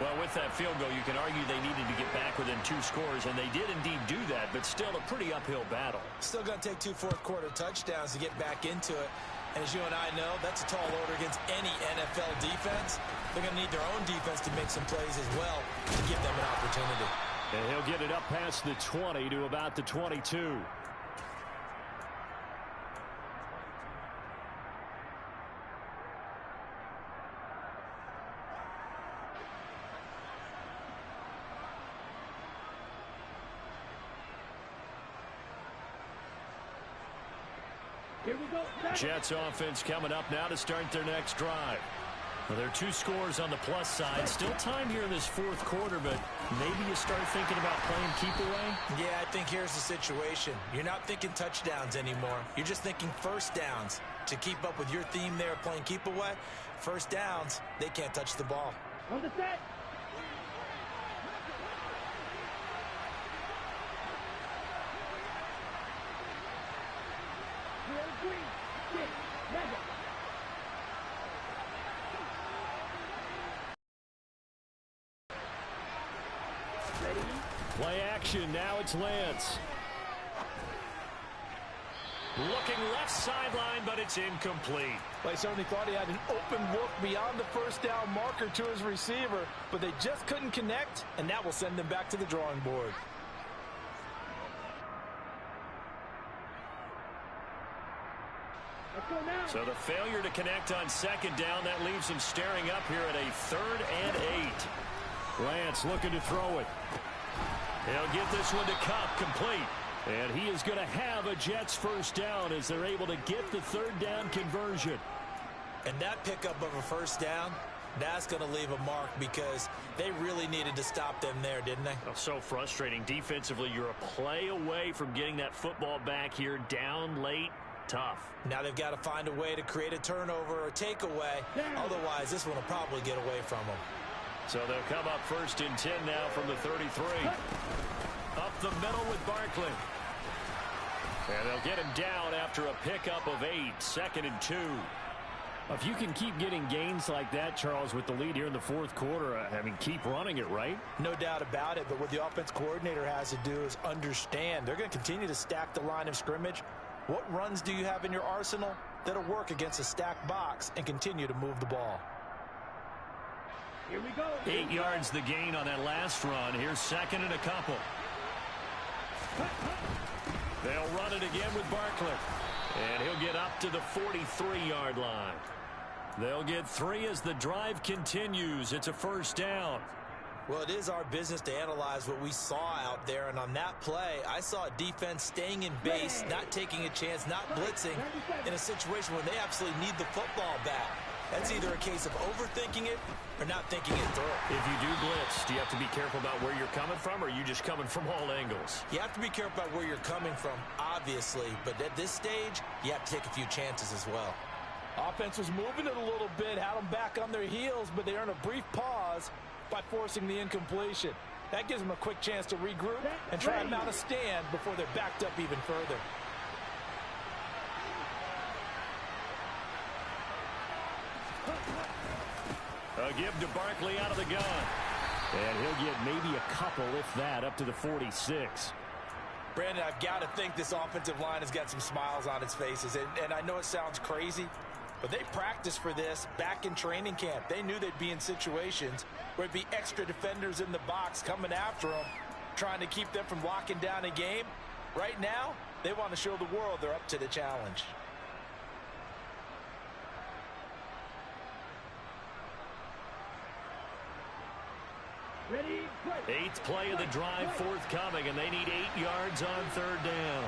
Well, with that field goal, you can argue they needed to get back within 2 scores, and they did indeed do that, but still a pretty uphill battle. Still going to take 2 fourth-quarter touchdowns to get back into it. And as you and I know, that's a tall order against any NFL defense. They're going to need their own defense to make some plays as well to give them an opportunity. And he'll get it up past the 20 to about the 22. Here we go. Jets offense coming up now to start their next drive. Well, there are 2 scores on the plus side. Still time here in this 4th quarter, but maybe you start thinking about playing keep away? Yeah, I think here's the situation. You're not thinking touchdowns anymore. You're just thinking first downs. To keep up with your theme there, playing keep away, first downs, they can't touch the ball. On the set. Play action, now it's Lance. Looking left sideline, but it's incomplete. Well, he certainly thought he had an open look beyond the first down marker to his receiver, but they just couldn't connect, and that will send them back to the drawing board. So the failure to connect on 2nd down, that leaves him staring up here at a 3rd and 8. Lance looking to throw it. He'll get this one to Kupp, complete. And he is going to have a Jets first down as they're able to get the 3rd down conversion. And that pickup of a first down, that's going to leave a mark because they really needed to stop them there, didn't they? Oh, so frustrating. Defensively, you're a play away from getting that football back here down late. Tough. Now they've got to find a way to create a turnover or takeaway. Otherwise, this one will probably get away from them. So they'll come up 1st and 10 now from the 33. Up the middle with Barkley. And they'll get him down after a pickup of 8. 2nd and 2. If you can keep getting gains like that, Charles, with the lead here in the 4th quarter, I mean, keep running it, right? No doubt about it, but what the offense coordinator has to do is understand they're going to continue to stack the line of scrimmage. What runs do you have in your arsenal that'll work against a stacked box and continue to move the ball? Here we go. 8 yards the gain on that last run. Here's 2nd and a couple. They'll run it again with Barkley. And he'll get up to the 43-yard line. They'll get 3 as the drive continues. It's a 1st down. Well, it is our business to analyze what we saw out there. And on that play, I saw a defense staying in base, not taking a chance, not blitzing in a situation where they absolutely need the football back. That's either a case of overthinking it or not thinking it through. If you do blitz, do you have to be careful about where you're coming from, or are you just coming from all angles? You have to be careful about where you're coming from, obviously. But at this stage, you have to take a few chances as well. Offense was moving it a little bit, had them back on their heels, but they earned a brief pause by forcing the incompletion. That gives them a quick chance to regroup and try and mount a stand before they're backed up even further. A give to Barkley out of the gun. And he'll get maybe a couple, if that, up to the 46. Brandon, I've got to think this offensive line has got some smiles on its faces. And I know it sounds crazy, but they practiced for this back in training camp. They knew they'd be in situations where it'd be extra defenders in the box coming after them, trying to keep them from locking down a game. Right now, they want to show the world they're up to the challenge. Ready, play. 8th play of the drive forthcoming, and they need 8 yards on 3rd down.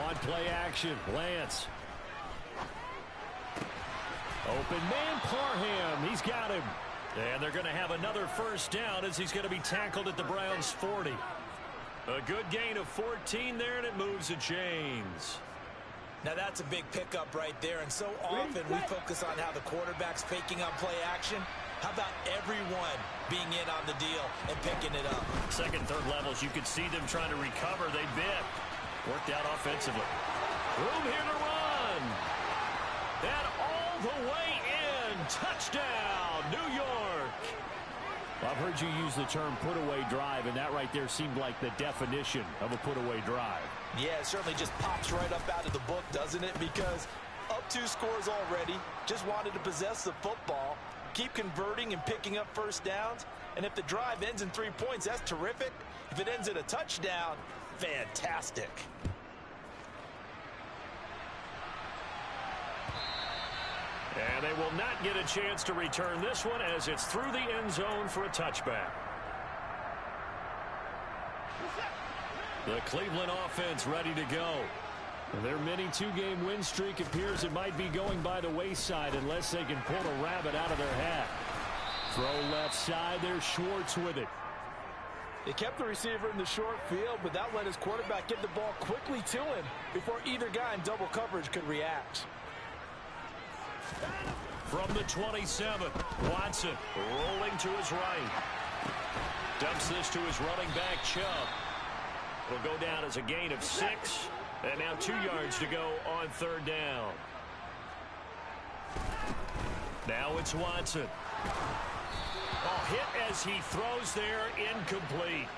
On play action, Lance. Open man, Parham. He's got him. And they're going to have another 1st down as he's going to be tackled at the Browns' 40. A good gain of 14 there, and it moves the chains. Now that's a big pickup right there, and so often we focus on how the quarterback's faking on play action. How about everyone being in on the deal and picking it up? 2nd, 3rd levels, you could see them trying to recover. They bit. Worked out offensively. Room here to run. And all the way in. Touchdown, New York. I've heard you use the term put-away drive, and that right there seemed like the definition of a put-away drive. Yeah, it certainly just pops right up out of the book, doesn't it? Because up 2 scores already, just wanted to possess the football, keep converting and picking up 1st downs. And if the drive ends in 3 points, that's terrific. If it ends in a touchdown, fantastic. And they will not get a chance to return this one as it's through the end zone for a touchback. The Cleveland offense ready to go. Their mini 2-game win streak appears it might be going by the wayside unless they can pull a rabbit out of their hat. Throw left side, there's Schwartz with it. They kept the receiver in the short field, but that let his quarterback get the ball quickly to him before either guy in double coverage could react. From the 27, Watson rolling to his right. Dumps this to his running back, Chubb. It'll go down as a gain of 6. And now 2 yards to go on 3rd down. Now it's Watson. Oh, hit as he throws there, incomplete.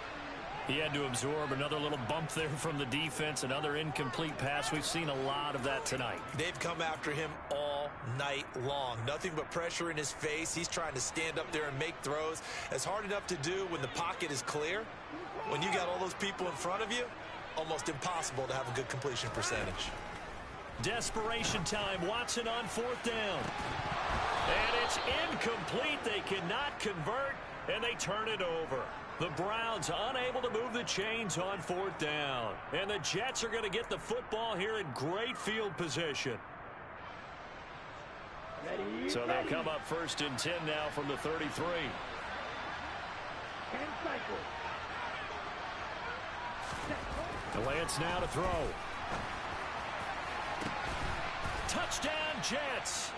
He had to absorb another little bump there from the defense, another incomplete pass. We've seen a lot of that tonight. They've come after him all night long. Nothing but pressure in his face. He's trying to stand up there and make throws. It's hard enough to do when the pocket is clear. When you got all those people in front of you, almost impossible to have a good completion percentage. Desperation time. Watson on 4th down. And it's incomplete. They cannot convert, and they turn it over. The Browns unable to move the chains on 4th down. And the Jets are going to get the football here in great field position. Ready, So they'll come up 1st and 10 now from the 33. And cycle. The Lance now to throw. Touchdown, Jets.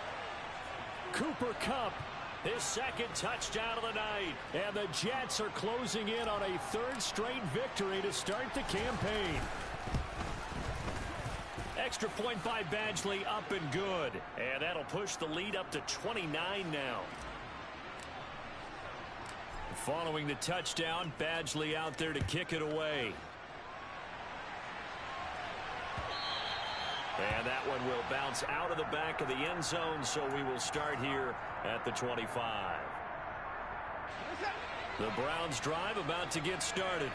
Cooper Kupp, his second touchdown of the night. And the Jets are closing in on a third straight victory to start the campaign. Extra point by Badgley, up and good. And that'll push the lead up to 29 now. Following the touchdown, Badgley out there to kick it away. And that one will bounce out of the back of the end zone, so we will start here at the 25. The Browns drive about to get started.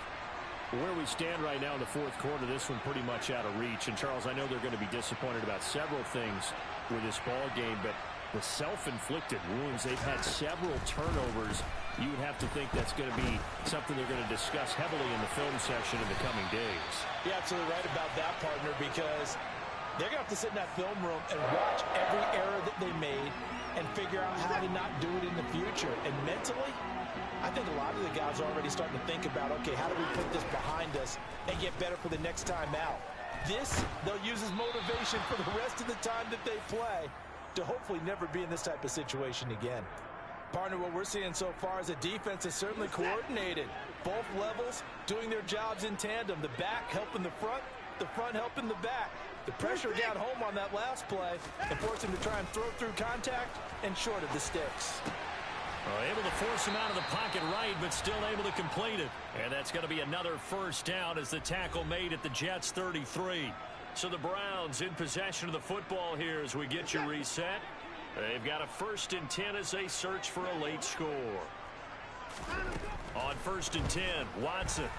Where we stand right now in the fourth quarter, this one pretty much out of reach. And, Charles, I know they're going to be disappointed about several things with this ball game, but the self-inflicted wounds, they've had several turnovers. You would have to think that's going to be something they're going to discuss heavily in the film section in the coming days. You're absolutely right about that, partner, because they're going to have to sit in that film room and watch every error that they made and figure out how to not do it in the future. And mentally, I think a lot of the guys are already starting to think about, okay, how do we put this behind us and get better for the next time out? This, they'll use as motivation for the rest of the time that they play to hopefully never be in this type of situation again. Partner, what we're seeing so far is the defense is certainly coordinated. Both levels doing their jobs in tandem. The back helping the front helping the back. The pressure got home on that last play and forced him to try and throw through contact and short of the sticks. Able to force him out of the pocket right, but still able to complete it. And that's going to be another first down as the tackle made at the Jets' 33. So the Browns in possession of the football here as we get you reset. They've got a 1st and 10 as they search for a late score. On 1st and 10, Watson.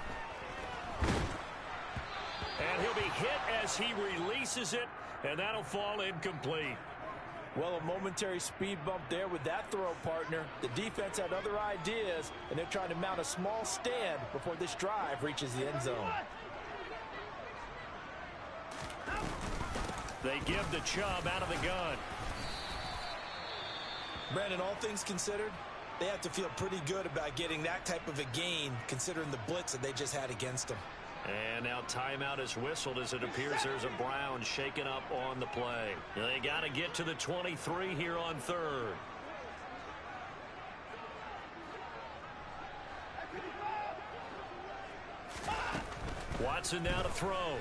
And he'll be hit as he releases it, and that'll fall incomplete. Well, a momentary speed bump there with that throw, partner. The defense had other ideas, and they're trying to mount a small stand before this drive reaches the end zone. They give the Chubb out of the gun. Brandon, all things considered, they have to feel pretty good about getting that type of a gain, considering the blitz that they just had against them. And now timeout is whistled as it appears there's a Brown shaken up on the play. They got to get to the 23 here on 3rd. Watson now to throw.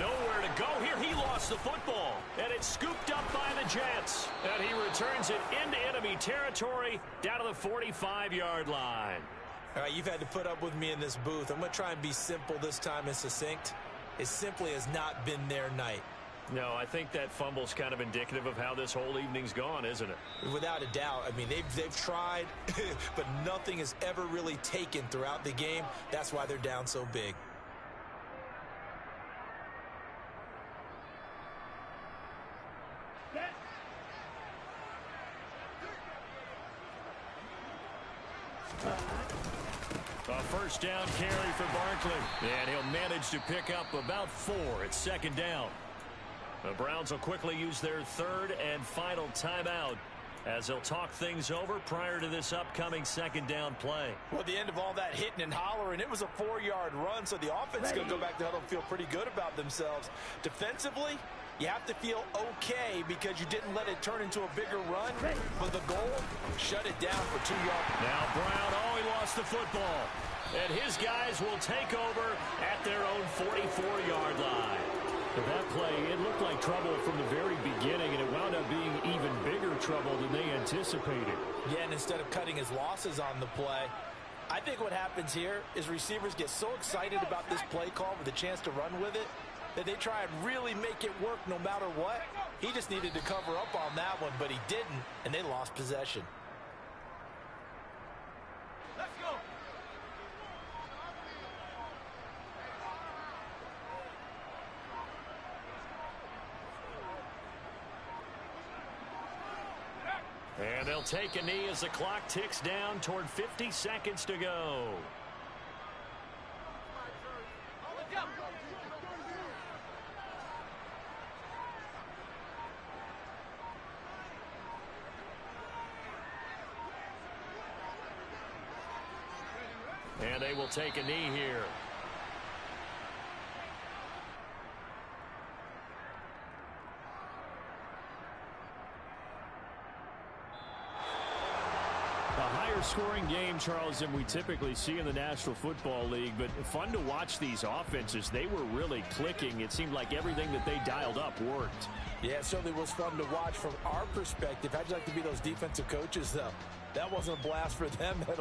Nowhere to go here. He lost the football, and it's scooped up by the Jets. And he returns it into enemy territory down to the 45-yard line. All right, you've had to put up with me in this booth. I'm going to try and be simple this time and succinct. It simply has not been their night. No, I think that fumble's kind of indicative of how this whole evening's gone, isn't it? Without a doubt. I mean, they've tried, but nothing has ever really taken throughout the game. That's why they're down so big. A first down carry for Barkley. And he'll manage to pick up about 4. It's 2nd down. The Browns will quickly use their 3rd and final timeout as they'll talk things over prior to this upcoming 2nd down play. Well, at the end of all that hitting and hollering, it was a 4-yard run, so the offense is going to go back to huddle and feel pretty good about themselves. Defensively, you have to feel okay because you didn't let it turn into a bigger run. But the goal, shut it down for 2 yards. Now Brown, he lost the football. And his guys will take over at their own 44-yard line. But that play, it looked like trouble from the very beginning, and it wound up being even bigger trouble than they anticipated. Yeah, and instead of cutting his losses on the play, I think what happens here is receivers get so excited about this play call with a chance to run with it that they try and really make it work no matter what. He just needed to cover up on that one, but he didn't, and they lost possession. Let's go. And they'll take a knee as the clock ticks down toward 50 seconds to go. And they will take a knee here. Scoring game, Charles, than we typically see in the National Football League, but fun to watch these offenses. They were really clicking. It seemed like everything that they dialed up worked. Yeah, it certainly was fun to watch from our perspective. How'd you like to be those defensive coaches, though? That wasn't a blast for them at all.